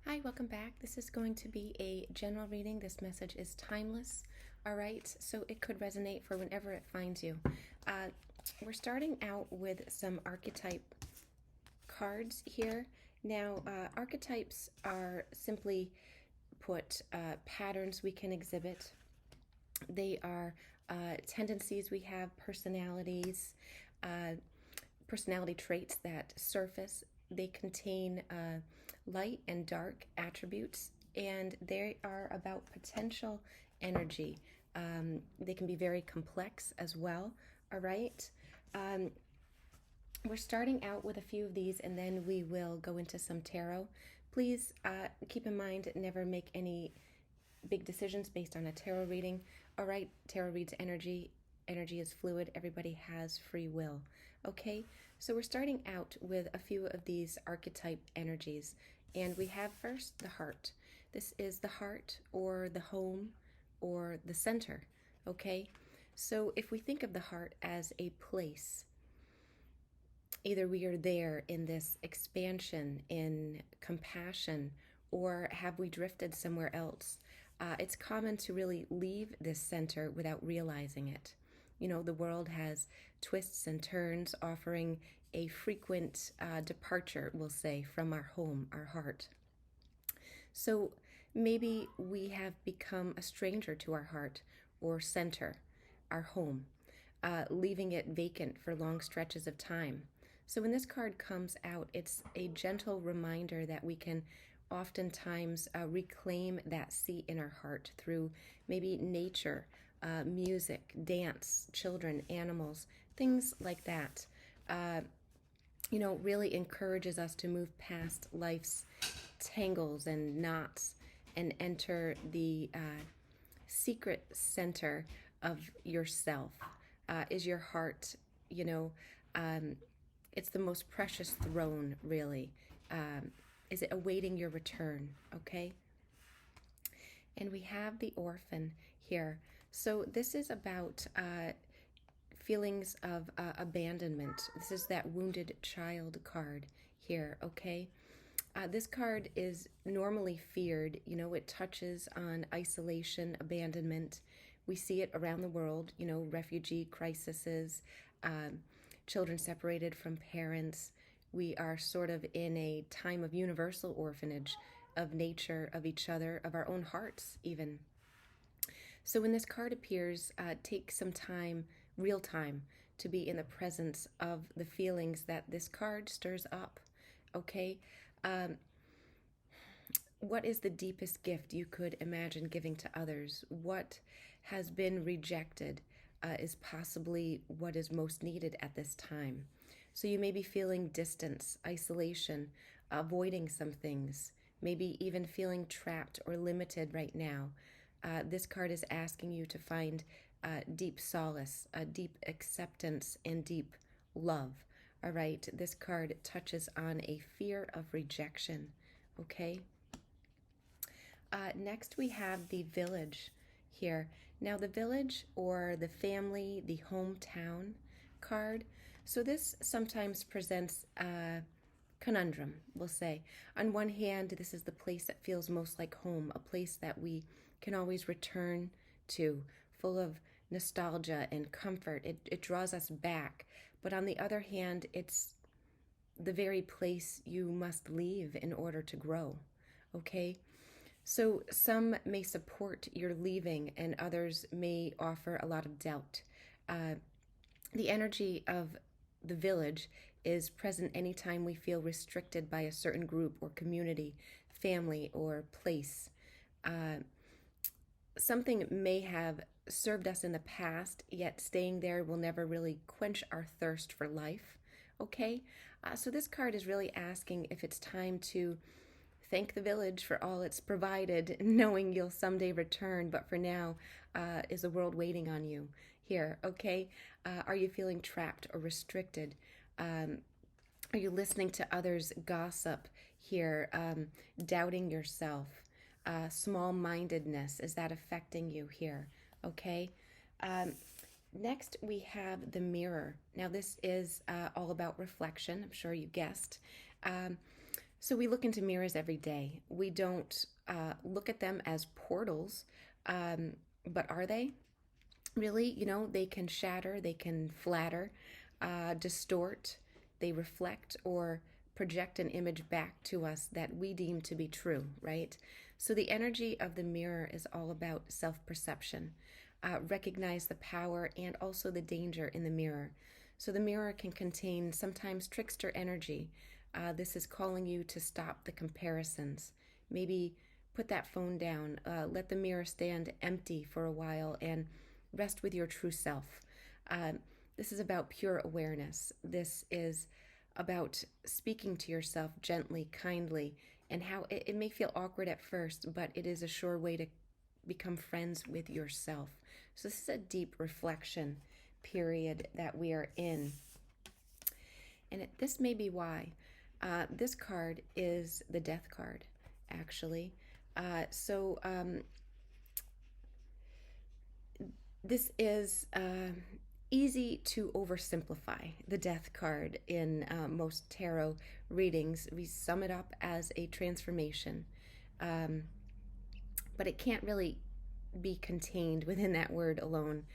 Hi, welcome back. This is going to be a general reading. This message is timeless, all right? So it could resonate for whenever it finds you. We're starting out with some archetype cards here. Now, archetypes are simply put patterns we can exhibit. They are tendencies we have, personality traits that surface. They contain light and dark attributes, and they are about potential energy. They can be very complex as well, all right? Um, we're starting out with a few of these, and then we will go into some tarot. Please keep in mind, never make any big decisions based on a tarot reading. All right, tarot reads energy. Energy is fluid. Everybody has free will. Okay, so we're starting out with a few of these archetype energies. And we have first the heart. This is the heart or the home or the center. Okay, so if we think of the heart as a place, either we are there in this expansion, in compassion, or have we drifted somewhere else? It's common to really leave this center without realizing it. You know, the world has twists and turns, offering a frequent departure, we'll say, from our home, our heart. So maybe we have become a stranger to our heart or center, our home, leaving it vacant for long stretches of time. So when this card comes out, it's a gentle reminder that we can oftentimes reclaim that seat in our heart through maybe nature, music, dance, children, animals, things like that. Really encourages us to move past life's tangles and knots and enter the secret center of yourself. Is your heart, you know, um, it's the most precious throne, really. Is it awaiting your return? Okay. And we have the orphan here. So this is about feelings of abandonment. This is that wounded child card here, okay? This card is normally feared. You know, it touches on isolation, abandonment. We see it around the world, you know, refugee crises, children separated from parents. We are sort of in a time of universal orphanage of nature, of each other, of our own hearts, even. So when this card appears, take some time, real time, to be in the presence of the feelings that this card stirs up. Okay? Um, what is the deepest gift you could imagine giving to others? What has been rejected is possibly what is most needed at this time. So you may be feeling distance, isolation, avoiding some things, maybe even feeling trapped or limited right now. This card is asking you to find deep solace, deep acceptance, and deep love. All right, this card touches on a fear of rejection. Okay. Next, we have the village here. Now, the village or the family, the hometown card. So, this sometimes presents a conundrum, we'll say. On one hand, this is the place that feels most like home, a place that we can always return to, full of nostalgia and comfort. It draws us back. But on the other hand, it's the very place you must leave in order to grow. Okay? So some may support your leaving, and others may offer a lot of doubt. Uh, the energy of the village is present anytime we feel restricted by a certain group or community, family, or place. Uh, Something may have served us in the past, yet staying there will never really quench our thirst for life. Okay? So this card is really asking if it's time to thank the village for all it's provided, knowing you'll someday return, but for now, is the world waiting on you here, okay? Are you feeling trapped or restricted? Are you listening to others gossip here, doubting yourself? Small mindedness, is that affecting you here? Okay. Um, Next, we have the mirror. Now, this is all about reflection. I'm sure you guessed. Um, So we look into mirrors every day. We don't look at them as portals, but are they? Really, they can shatter, they can flatter, distort, they reflect or project an image back to us that we deem to be true, right? So the energy of the mirror is all about self perception. Recognize the power and also the danger in the mirror. So the mirror can contain sometimes trickster energy. This is calling you to stop the comparisons. Maybe put that phone down, let the mirror stand empty for a while, and rest with your true self. This is about pure awareness. This is about speaking to yourself gently, kindly, and how it may feel awkward at first, but it is a sure way to become friends with yourself. So, this is a deep reflection period that we are in. And this may be why. This card is the death card, actually. This is easy to oversimplify the death card in most tarot readings. We sum it up as a transformation, but it can't really be contained within that word alone.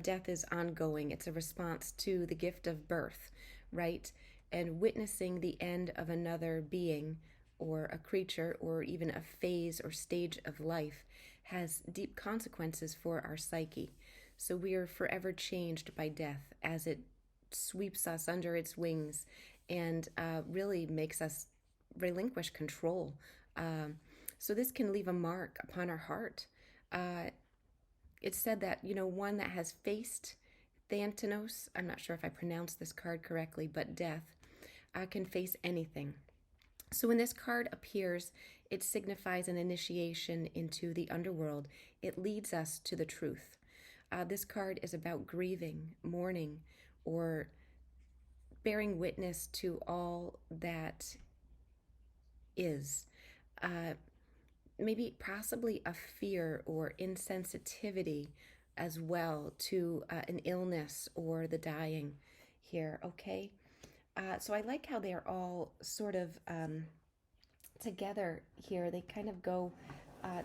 Death is ongoing, it's a response to the gift of birth, right? And witnessing the end of another being or a creature or even a phase or stage of life has deep consequences for our psyche. So we are forever changed by death as it sweeps us under its wings and really makes us relinquish control. So this can leave a mark upon our heart. It's said that, one that has faced Thanatos, I'm not sure if I pronounced this card correctly, but death, can face anything. So when this card appears, it signifies an initiation into the underworld. It leads us to the truth. This card is about grieving, mourning, or bearing witness to all that is. Maybe possibly a fear or insensitivity as well to an illness or the dying here, okay? So I like how they're all sort of together here. They kind of go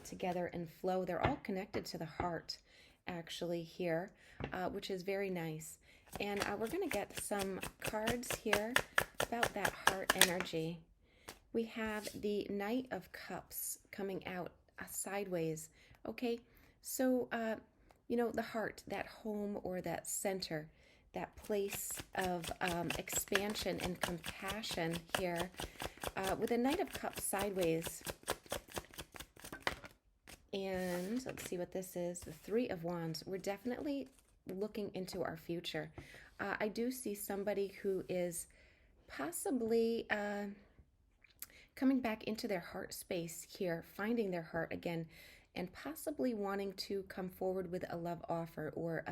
together and flow. They're all connected to the heart, actually, here, which is very nice. And we're going to get some cards here about that heart energy. We have the Knight of Cups coming out sideways. Okay, so, the heart, that home or that center, that place of expansion and compassion here. With the Knight of Cups sideways, and let's see what this is, the Three of Wands. We're definitely looking into our future. I do see somebody who is possibly coming back into their heart space here, finding their heart again, and possibly wanting to come forward with a love offer or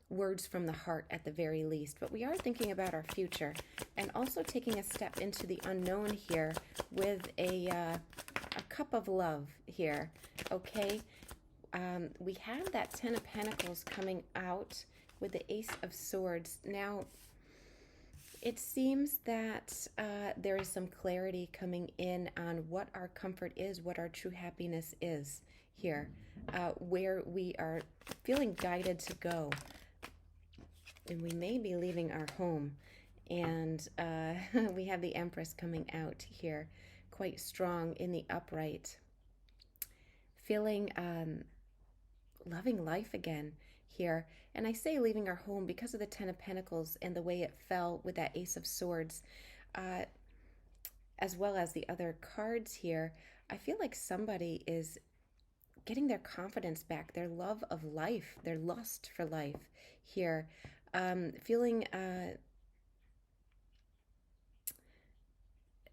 words from the heart at the very least. But we are thinking about our future and also taking a step into the unknown here with a cup of love here, okay? We have that Ten of Pentacles coming out with the Ace of Swords. Now, it seems that there is some clarity coming in on what our comfort is, what our true happiness is here, where we are feeling guided to go. And we may be leaving our home. And we have the Empress coming out here, quite strong in the upright. Feeling loving life again here. And I say leaving our home because of the Ten of Pentacles and the way it fell with that Ace of Swords, as well as the other cards here. I feel like somebody is getting their confidence back, their love of life, their lust for life here. Feeling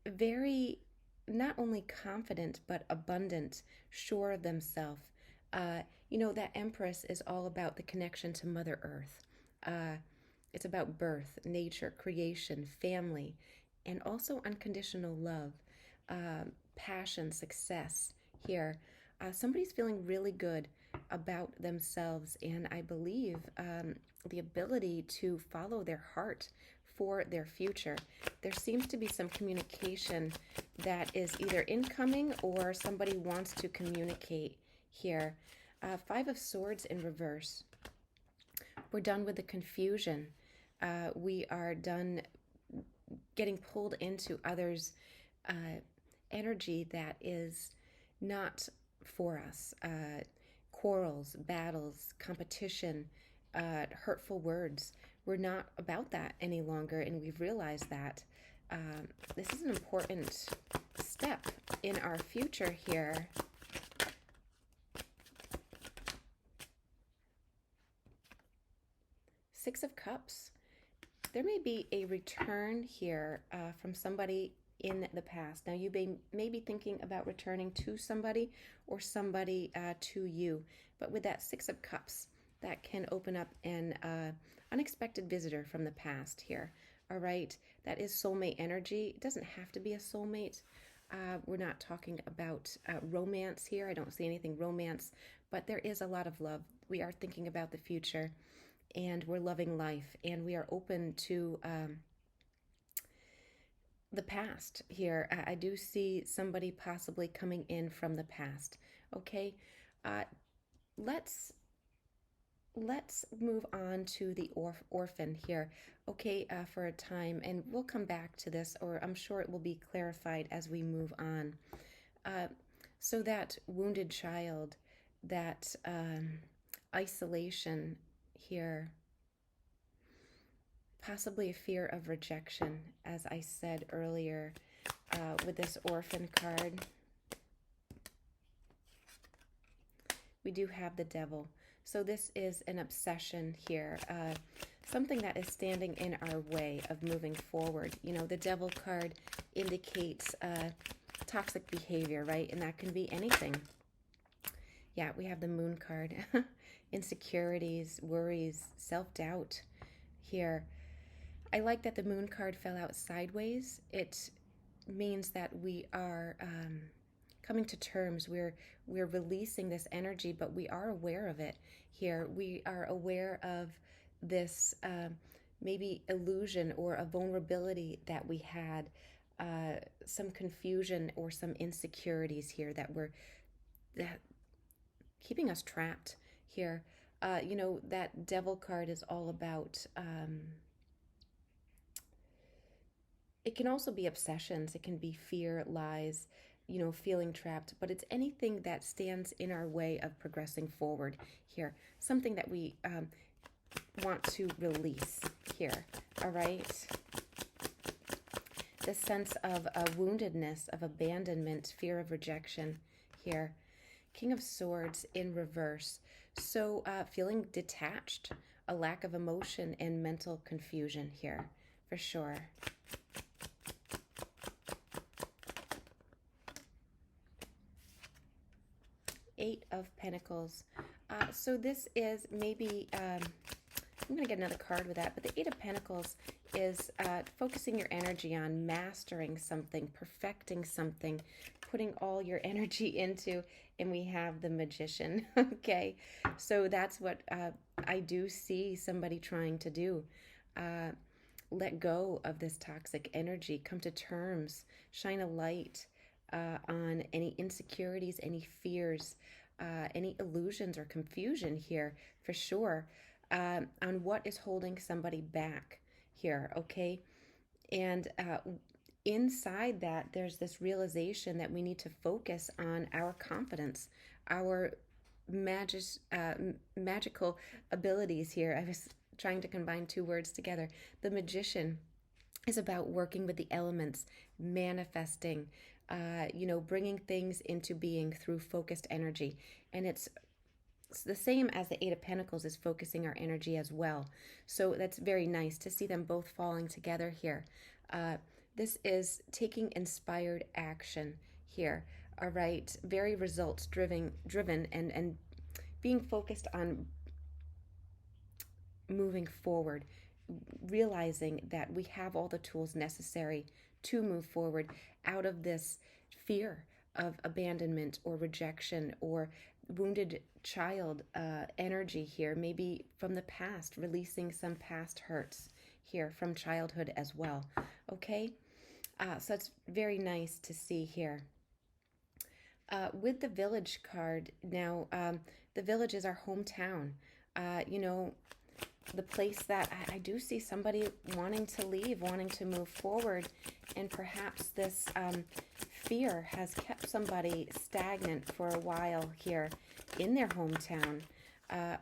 very not only confident but abundant, sure of themselves. That Empress is all about the connection to Mother Earth. It's about birth, nature, creation, family, and also unconditional love, passion, success here. Somebody's feeling really good about themselves, and I believe the ability to follow their heart, for their future. There seems to be some communication that is either incoming or somebody wants to communicate here. Five of Swords in reverse. We're done with the confusion. We are done getting pulled into others' energy that is not for us. Quarrels, battles, competition, hurtful words. We're not about that any longer, and we've realized that. This is an important step in our future here. Six of Cups. There may be a return here from somebody in the past. Now, you may be thinking about returning to somebody or somebody to you. But with that Six of Cups, that can open up an unexpected visitor from the past here. All right? That is soulmate energy. It doesn't have to be a soulmate. We're not talking about romance here. I don't see anything romance. But there is a lot of love. We are thinking about the future. And we're loving life, and we are open to the past here. I do see somebody possibly coming in from the past. Okay, let's move on to the orphan here. Okay, for a time, and we'll come back to this, or I'm sure it will be clarified as we move on. So that wounded child, that isolation here, possibly a fear of rejection, as I said earlier, with this orphan card. We do have the Devil. So this is an obsession here, something that is standing in our way of moving forward. You know, the Devil card indicates toxic behavior, right? And that can be anything. Yeah, we have the Moon card. Insecurities, worries, self-doubt here. I like that the Moon card fell out sideways. It means that we are coming to terms. We're releasing this energy, but we are aware of it here. We are aware of this maybe illusion or a vulnerability that we had, some confusion or some insecurities here that were keeping us trapped here. You know, that Devil card is all about, it can also be obsessions. It can be fear, lies, you know, feeling trapped, but it's anything that stands in our way of progressing forward here. Something that we want to release here, all right? The sense of woundedness, of abandonment, fear of rejection here. King of Swords in reverse. So feeling detached, a lack of emotion and mental confusion here, for sure. Eight of Pentacles. So this is maybe, I'm going to get another card with that, but the Eight of Pentacles is focusing your energy on mastering something, perfecting something, putting all your energy into, and we have the Magician. Okay, so that's what I do see somebody trying to do. Let go of this toxic energy, come to terms, shine a light on any insecurities, any fears, any illusions or confusion here, for sure, on what is holding somebody back here, okay? And inside that, there's this realization that we need to focus on our confidence, our magical abilities here. I was trying to combine two words together. The Magician is about working with the elements, manifesting, you know, bringing things into being through focused energy. And it's the same as the Eight of Pentacles is focusing our energy as well. So that's very nice to see them both falling together here. This is taking inspired action here. All right, very results driven and being focused on moving forward, realizing that we have all the tools necessary to move forward out of this fear of abandonment or rejection or wounded child energy here, maybe from the past, releasing some past hurts here from childhood as well. Okay, so it's very nice to see here. With the village card now, the village is our hometown. You know, the place that I do see somebody wanting to leave, wanting to move forward, and perhaps this fear has kept somebody stagnant for a while here in their hometown.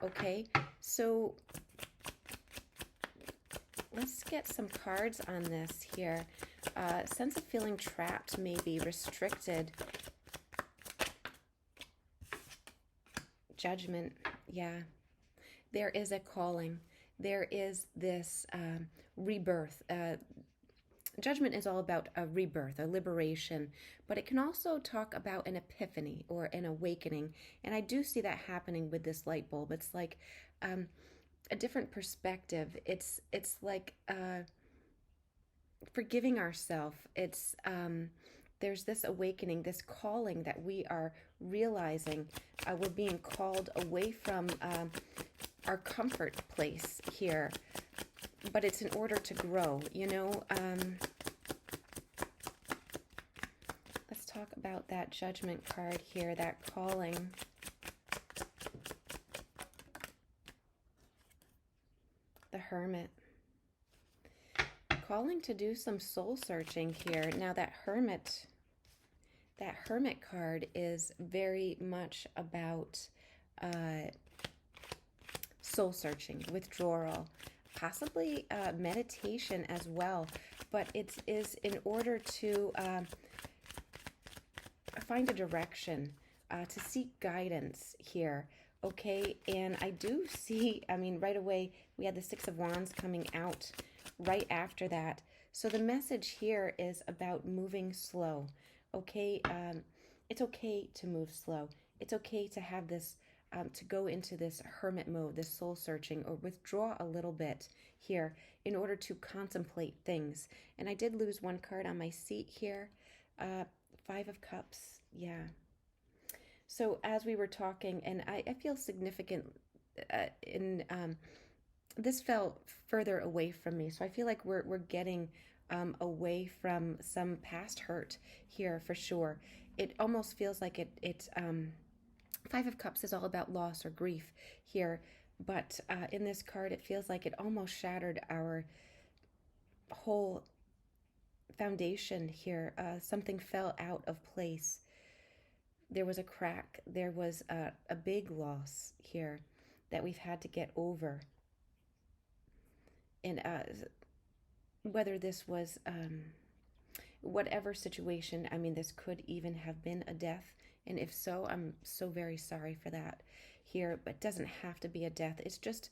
Okay, so let's get some cards on this here. Sense of feeling trapped, maybe restricted. Judgment, yeah. There is a calling. There is this rebirth. Judgment is all about a rebirth, a liberation, but it can also talk about an epiphany or an awakening. And I do see that happening with this light bulb. It's like a different perspective. It's like forgiving ourselves. It's there's this awakening, this calling that we are realizing. We're being called away from our comfort place here, but it's in order to grow, you know. Let's talk about that Judgment card here, that calling. The Hermit. Calling to do some soul searching here. Now that Hermit card is very much about soul searching, withdrawal, possibly meditation as well. But it is in order to find a direction, to seek guidance here. Okay, and I do see, I mean, right away we had the Six of Wands coming out right after that. So the message here is about moving slow. Okay, it's okay to move slow. It's okay to have this, to go into this hermit mode, this soul searching, or withdraw a little bit here in order to contemplate things. And I did lose one card on my seat here. Five of Cups, yeah. So as we were talking, and I feel significant in this fell further away from me. So I feel like we're getting away from some past hurt here for sure. It almost feels like it's Five of Cups is all about loss or grief here, but in this card it feels like it almost shattered our whole foundation here. Something fell out of place. There was a crack. There was a big loss here that we've had to get over. And whether this was whatever situation, I mean, this could even have been a death. And if so, I'm so very sorry for that here. But it doesn't have to be a death. It's just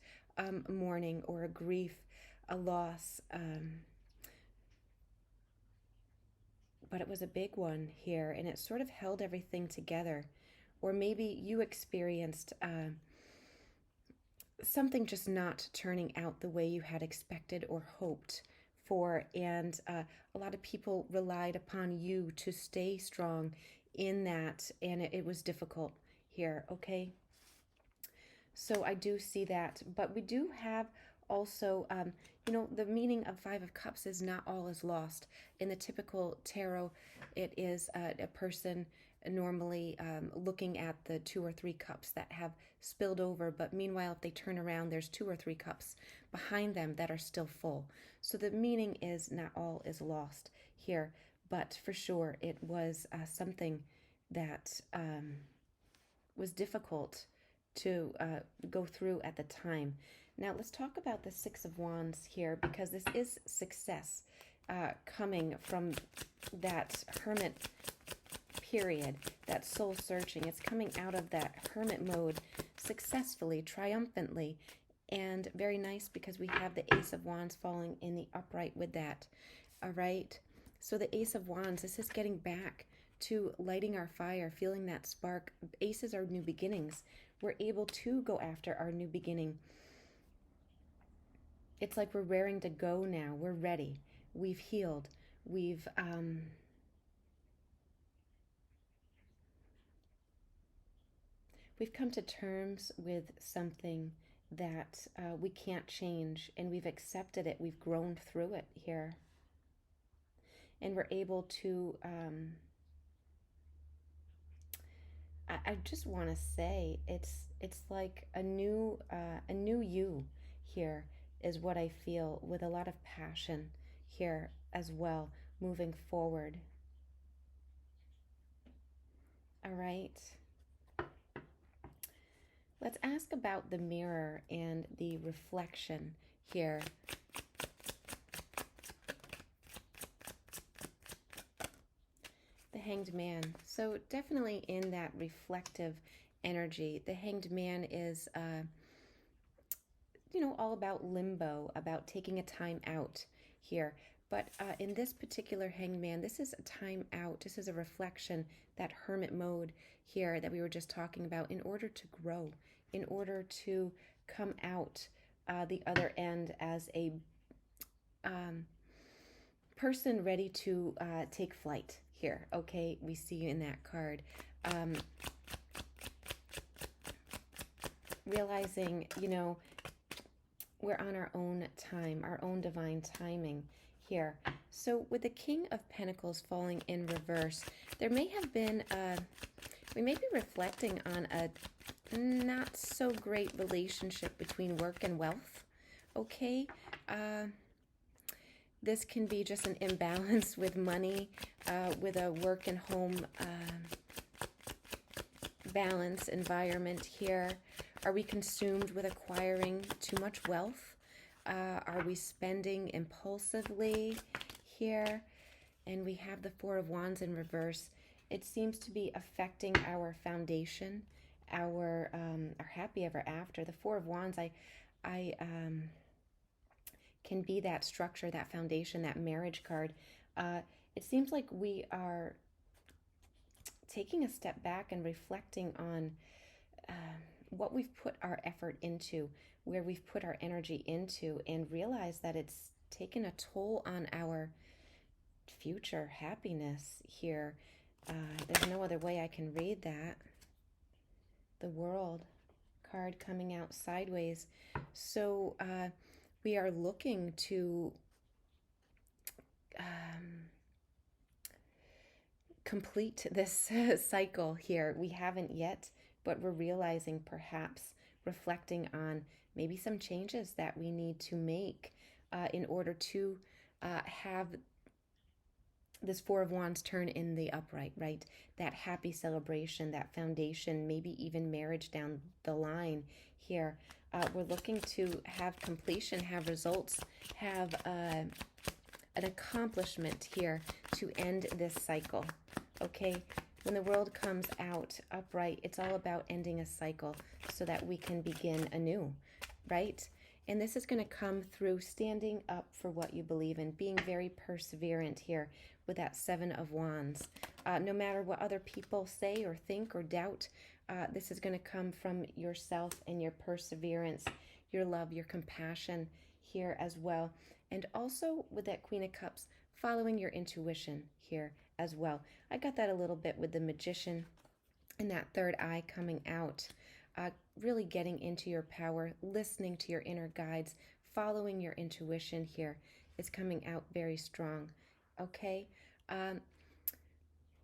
mourning or a grief, a loss. But it was a big one here, and it sort of held everything together. Or maybe you experienced something just not turning out the way you had expected or hoped for, and a lot of people relied upon you to stay strong in that, and it was difficult here. Okay, so I do see that, but we do have also, you know, the meaning of Five of Cups is not all is lost. In the typical tarot, it is a person normally looking at the 2 or 3 cups that have spilled over, but meanwhile, if they turn around, there's 2 or 3 cups behind them that are still full. So the meaning is not all is lost here, but for sure it was something that was difficult to go through at the time. Now let's talk about the Six of Wands here, because this is success coming from that hermit period, that soul searching. It's coming out of that hermit mode successfully, triumphantly, and very nice because we have the Ace of Wands falling in the upright with that. All right, so the Ace of Wands, this is getting back to lighting our fire, feeling that spark. Aces are new beginnings. We're able to go after our new beginning. It's like we're raring to go now. We're ready. We've healed. We've come to terms with something that we can't change, and we've accepted it. We've grown through it here. And we're able to, I just want to say, it's like a new you here is what I feel, with a lot of passion here as well, moving forward. All right. Let's ask about the mirror and the reflection here. The Hanged Man. So definitely in that reflective energy. The Hanged Man is, all about limbo, about taking a time out here. But in this particular Hanged Man, this is a time out. This is a reflection, that hermit mode here that we were just talking about, in order to grow, in order to come out the other end as a person ready to take flight here. Okay, we see you in that card. Realizing, we're on our own time, our own divine timing here. So with the King of Pentacles falling in reverse, there may have been, we may be reflecting on a not so great relationship between work and wealth. Okay, this can be just an imbalance with money, with a work and home balance environment here. Are we consumed with acquiring too much wealth? Are we spending impulsively here? And we have the Four of Wands in reverse. It seems to be affecting our foundation, our happy ever after. The Four of Wands, I can be that structure, that foundation, that marriage card. It seems like we are taking a step back and reflecting on what we've put our effort into, where we've put our energy into, and realize that it's taken a toll on our future happiness here. There's no other way I can read that. The World card coming out sideways. So we are looking to complete this cycle here. We haven't yet, but we're realizing, perhaps reflecting on maybe some changes that we need to make in order to have this Four of Wands turn in the upright, right? That happy celebration, that foundation, maybe even marriage down the line here. We're looking to have completion, have results, have an accomplishment here to end this cycle, okay? When the World comes out upright, it's all about ending a cycle so that we can begin anew, right? And this is going to come through standing up for what you believe in, being very perseverant here with that Seven of Wands. No matter what other people say or think or doubt, this is going to come from yourself and your perseverance, your love, your compassion here as well. And also with that Queen of Cups, following your intuition here as well. I got that a little bit with the Magician and that third eye coming out. Really getting into your power, listening to your inner guides, following your intuition here is coming out very strong. Okay,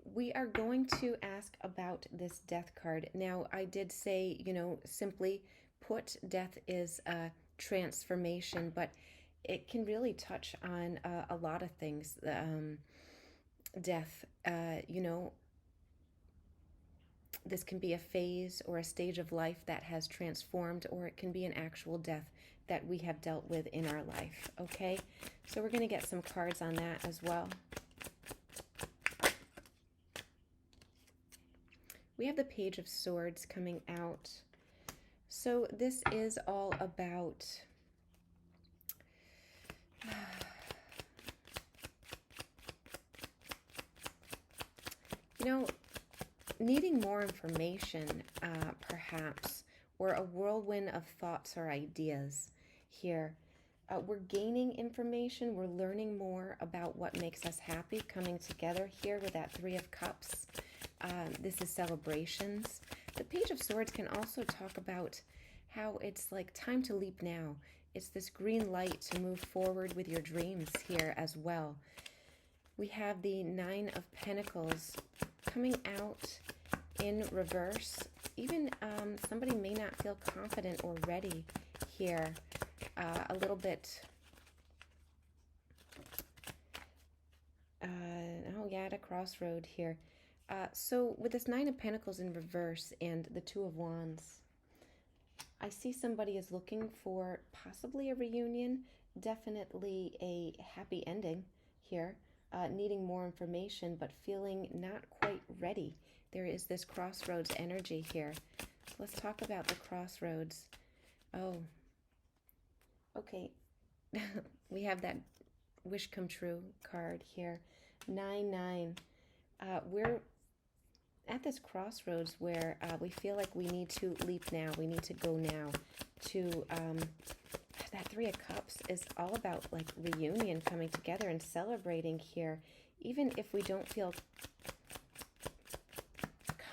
we are going to ask about this Death card. Now, I did say, simply put, death is a transformation, but it can really touch on a lot of things. Death, this can be a phase or a stage of life that has transformed, or it can be an actual death that we have dealt with in our life, okay? So we're going to get some cards on that as well. We have the Page of Swords coming out. So this is all about needing more information, perhaps, or a whirlwind of thoughts or ideas here. We're gaining information. We're learning more about what makes us happy, coming together here with that Three of Cups. This is celebrations. The Page of Swords can also talk about how it's like time to leap now. It's this green light to move forward with your dreams here as well. We have the Nine of Pentacles coming out in reverse. Even somebody may not feel confident or ready here. A little bit, oh yeah, at a crossroad here. So with this Nine of Pentacles in reverse and the Two of Wands, I see somebody is looking for possibly a reunion, definitely a happy ending here, needing more information, but feeling not quite ready. There is this crossroads energy here. Let's talk about the crossroads. Oh, okay. We have that wish come true card here. 9-9. We're at this crossroads where we feel like we need to leap now. We need to go now. To that Three of Cups is all about like reunion, coming together and celebrating here. Even if we don't feel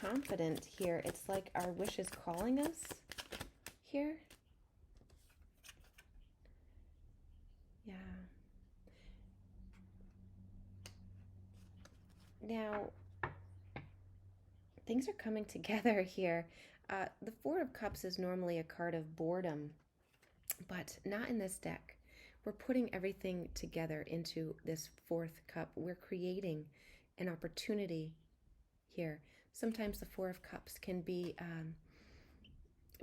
confident here, it's like our wish is calling us here. Yeah. Now, things are coming together here. The Four of Cups is normally a card of boredom, but not in this deck. We're putting everything together into this fourth cup. We're creating an opportunity here. Sometimes the Four of Cups can be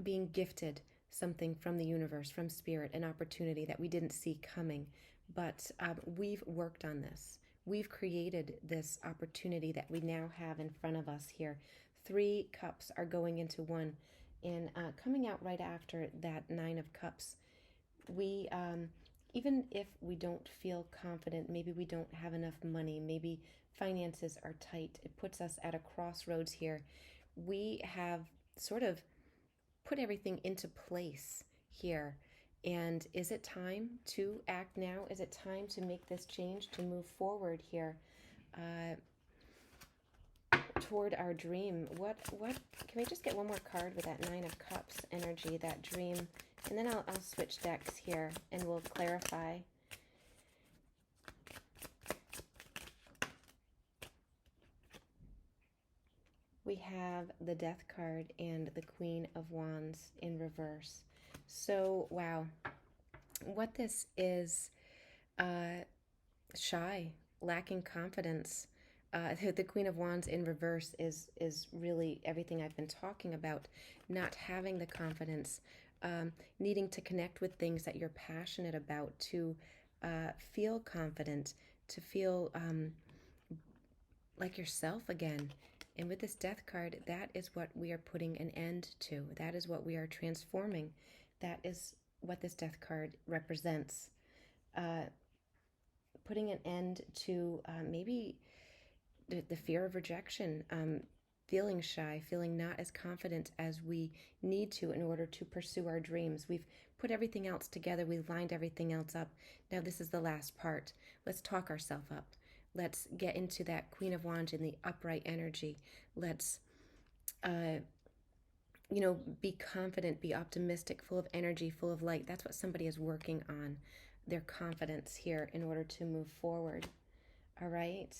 being gifted something from the universe, from spirit, an opportunity that we didn't see coming. But we've worked on this. We've created this opportunity that we now have in front of us here. 3 cups are going into 1. And coming out right after that 9 of Cups, we, even if we don't feel confident, maybe we don't have enough money, maybe finances are tight, it puts us at a crossroads here. We have sort of put everything into place here. And is it time to act now? Is it time to make this change, to move forward here toward our dream? What can we just get one more card with that 9 of Cups energy, that dream? And then I'll switch decks here and we'll clarify. We have the Death card and the Queen of Wands in reverse. So, wow. What this is, shy, lacking confidence. The Queen of Wands in reverse is really everything I've been talking about. Not having the confidence, needing to connect with things that you're passionate about, to feel confident, to feel like yourself again. And with this Death card, that is what we are putting an end to. That is what we are transforming. That is what this Death card represents. Putting an end to maybe the fear of rejection, feeling shy, feeling not as confident as we need to in order to pursue our dreams. We've put everything else together. We've lined everything else up. Now this is the last part. Let's talk ourselves up. Let's get into that Queen of Wands in the upright energy. Let's, be confident, be optimistic, full of energy, full of light. That's what somebody is working on, their confidence here in order to move forward. All right.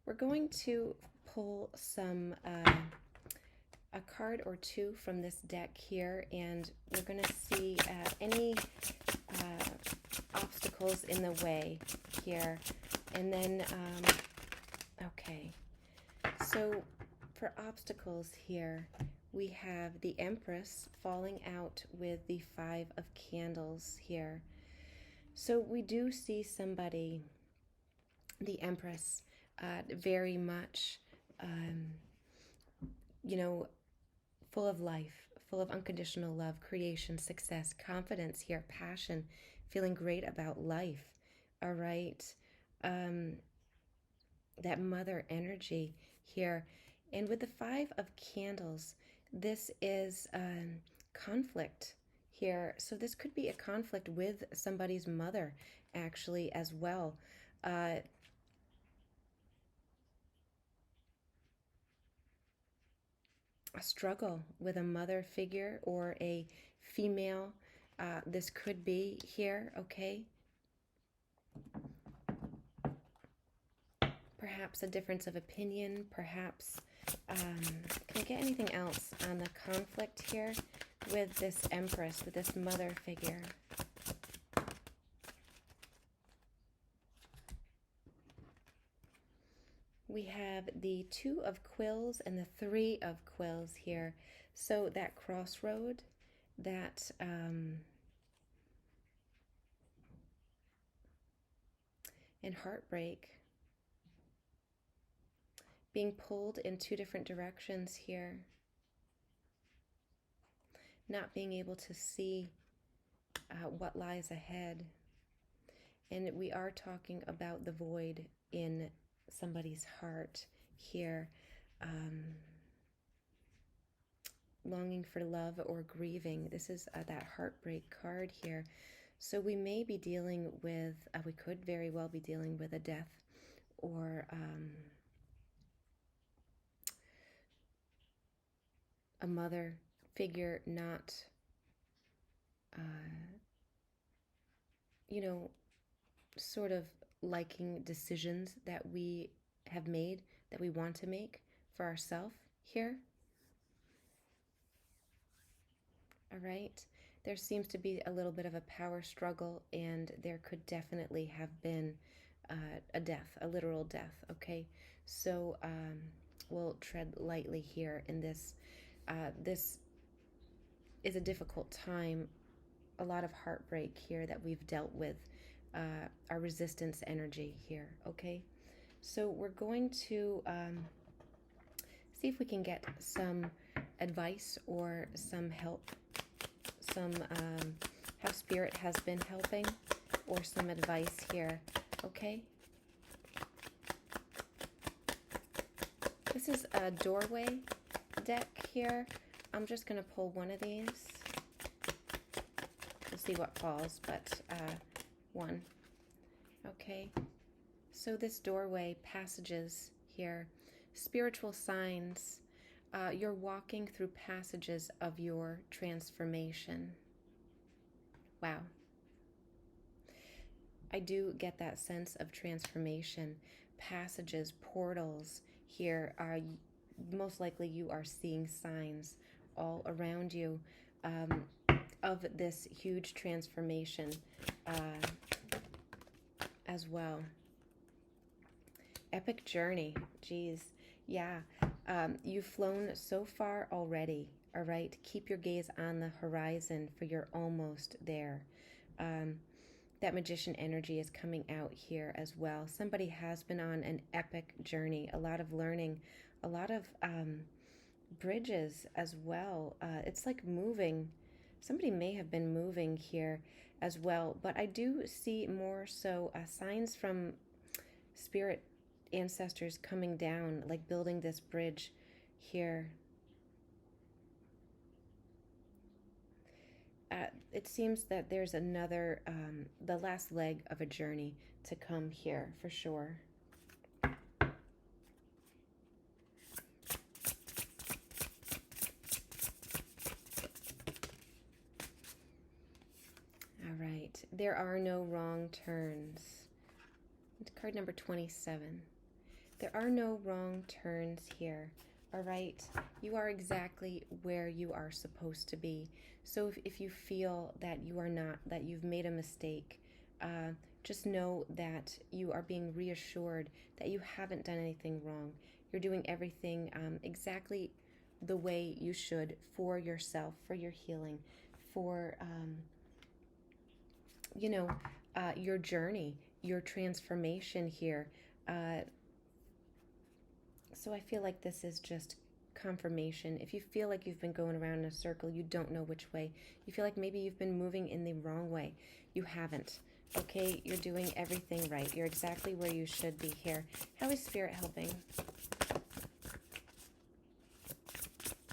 We're going to pull some, a card or two from this deck here, and we're going to see any obstacles in the way here. And then, okay, so for obstacles here, we have the Empress falling out with the 5 of Candles here. So we do see somebody, the Empress, very much, full of life, full of unconditional love, creation, success, confidence here, passion, feeling great about life, all right? That mother energy here. And with the 5 of Candles, this is conflict here. So this could be a conflict with somebody's mother, actually, as well. a struggle with a mother figure or a female. This could be here, okay? Perhaps a difference of opinion, perhaps, can I get anything else on the conflict here with this Empress, with this mother figure? We have the Two of Quills and the Three of Quills here. So that crossroad, that and heartbreak, being pulled in two different directions here, not being able to see what lies ahead. And we are talking about the void in somebody's heart here, longing for love or grieving. This is that heartbreak card here. So we may be dealing with, we could very well be dealing with a death or a mother figure not, sort of liking decisions that we have made, that we want to make for ourselves here. All right. There seems to be a little bit of a power struggle, and there could definitely have been a death, a literal death, okay? So we'll tread lightly here in this. This is a difficult time, a lot of heartbreak here that we've dealt with, our resistance energy here, okay? So we're going to see if we can get some advice or some help, some how Spirit has been helping, or some advice here, okay? This is a doorway deck here. I'm just going to pull one of these. We'll see what falls, but one. Okay. So this doorway, passages here, spiritual signs. You're walking through passages of your transformation. Wow. I do get that sense of transformation. Passages, portals here are most likely you are seeing signs all around you of this huge transformation as well. Epic journey. Geez. Yeah. You've flown so far already. All right. Keep your gaze on the horizon, for you're almost there. That magician energy is coming out here as well. Somebody has been on an epic journey, a lot of learning, a lot of bridges as well. It's like moving. Somebody may have been moving here as well, but I do see more so signs from spirit ancestors coming down, like building this bridge here. It seems that there's another, the last leg of a journey to come here for sure. All right, there are no wrong turns. Card number 27. There are no wrong turns here. All right, you are exactly where you are supposed to be. So if you feel that you are not, that you've made a mistake, just know that you are being reassured that you haven't done anything wrong. You're doing everything exactly the way you should for yourself, for your healing, for, your journey, your transformation here. So I feel like this is just confirmation. If you feel like you've been going around in a circle, you don't know which way, you feel like maybe you've been moving in the wrong way, you haven't. Okay, you're doing everything right. You're exactly where you should be here. How is Spirit helping?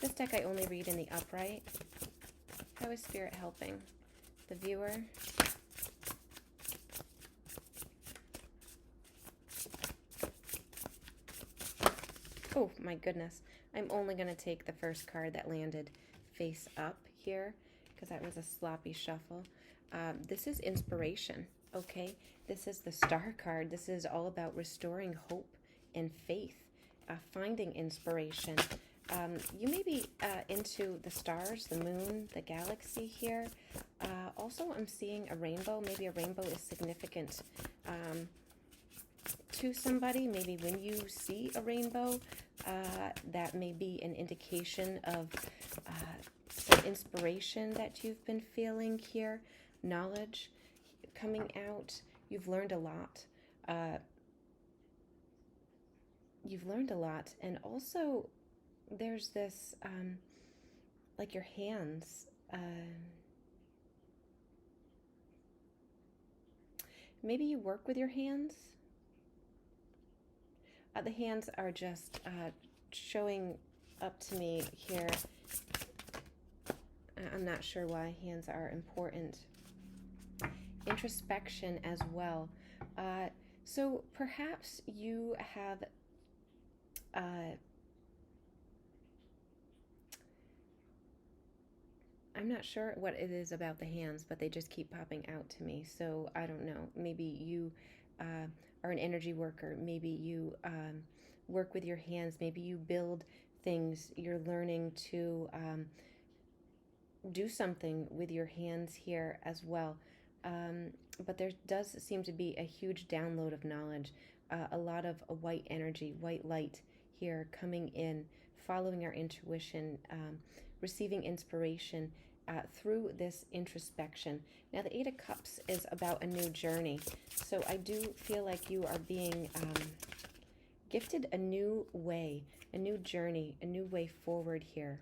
This deck I only read in the upright. How is Spirit helping the viewer? Oh my goodness. I'm only going to take the first card that landed face up here because that was a sloppy shuffle. This is inspiration, okay? This is the Star card. This is all about restoring hope and faith, finding inspiration. You may be into the stars, the moon, the galaxy here. Also, I'm seeing a rainbow. Maybe a rainbow is significant to somebody. Maybe when you see a rainbow, that may be an indication of some inspiration that you've been feeling here. Knowledge coming out. You've learned a lot. And also there's this, like your hands. Maybe you work with your hands. The hands are just showing up to me here. I'm not sure why hands are important. Introspection as well. So perhaps you have I'm not sure what it is about the hands, but they just keep popping out to me. So I don't know. Maybe you are an energy worker. Maybe you work with your hands. Maybe you build things. You're learning to do something with your hands here as well. But there does seem to be a huge download of knowledge, a lot of white energy, white light here coming in, following our intuition, receiving inspiration through this introspection. Now, the Eight of Cups is about a new journey. So I do feel like you are being gifted a new way, a new journey, a new way forward here.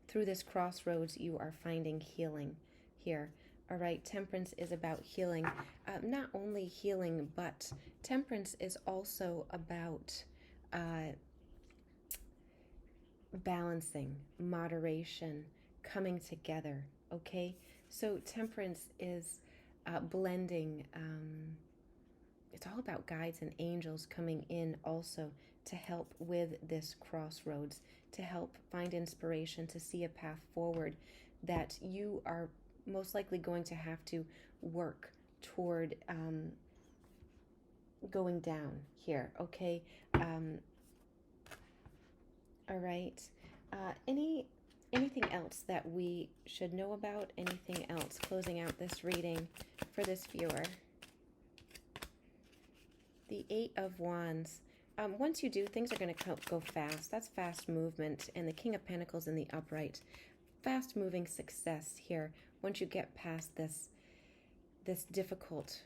Through this crossroads, you are finding healing here. All right, Temperance is about healing. Not only healing, but Temperance is also about balancing, moderation, coming together, okay? So Temperance is blending. It's all about guides and angels coming in also to help with this crossroads, to help find inspiration, to see a path forward that you are most likely going to have to work toward going down here, okay? All right. Anything else that we should know about? Anything else closing out this reading for this viewer? The Eight of Wands. Once you do, things are going to go fast. That's fast movement. And the King of Pentacles in the upright. Fast moving success here. Once you get past this difficult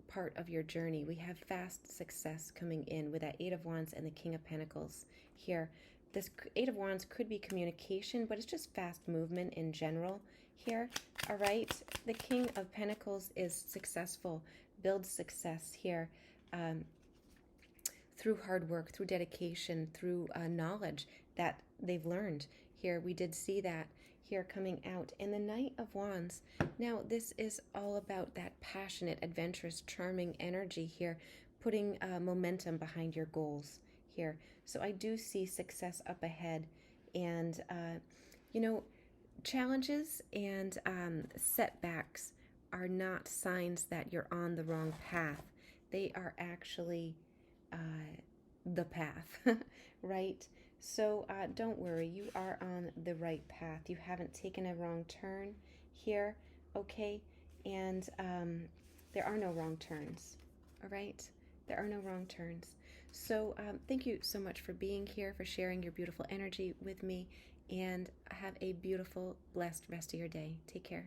part of your journey, we have fast success coming in with that Eight of Wands and the King of Pentacles here. This Eight of Wands could be communication, but it's just fast movement in general here. All right. The King of Pentacles is successful, builds success here through hard work, through dedication, through knowledge that they've learned here. We did see that here coming out. And the Knight of Wands. Now, this is all about that passionate, adventurous, charming energy here, putting momentum behind your goals here. So I do see success up ahead, and challenges and setbacks are not signs that you're on the wrong path. They are actually the path, right? So don't worry, you are on the right path. You haven't taken a wrong turn here, okay? And there are no wrong turns, all right? There are no wrong turns. So thank you so much for being here, for sharing your beautiful energy with me, and have a beautiful, blessed rest of your day. Take care.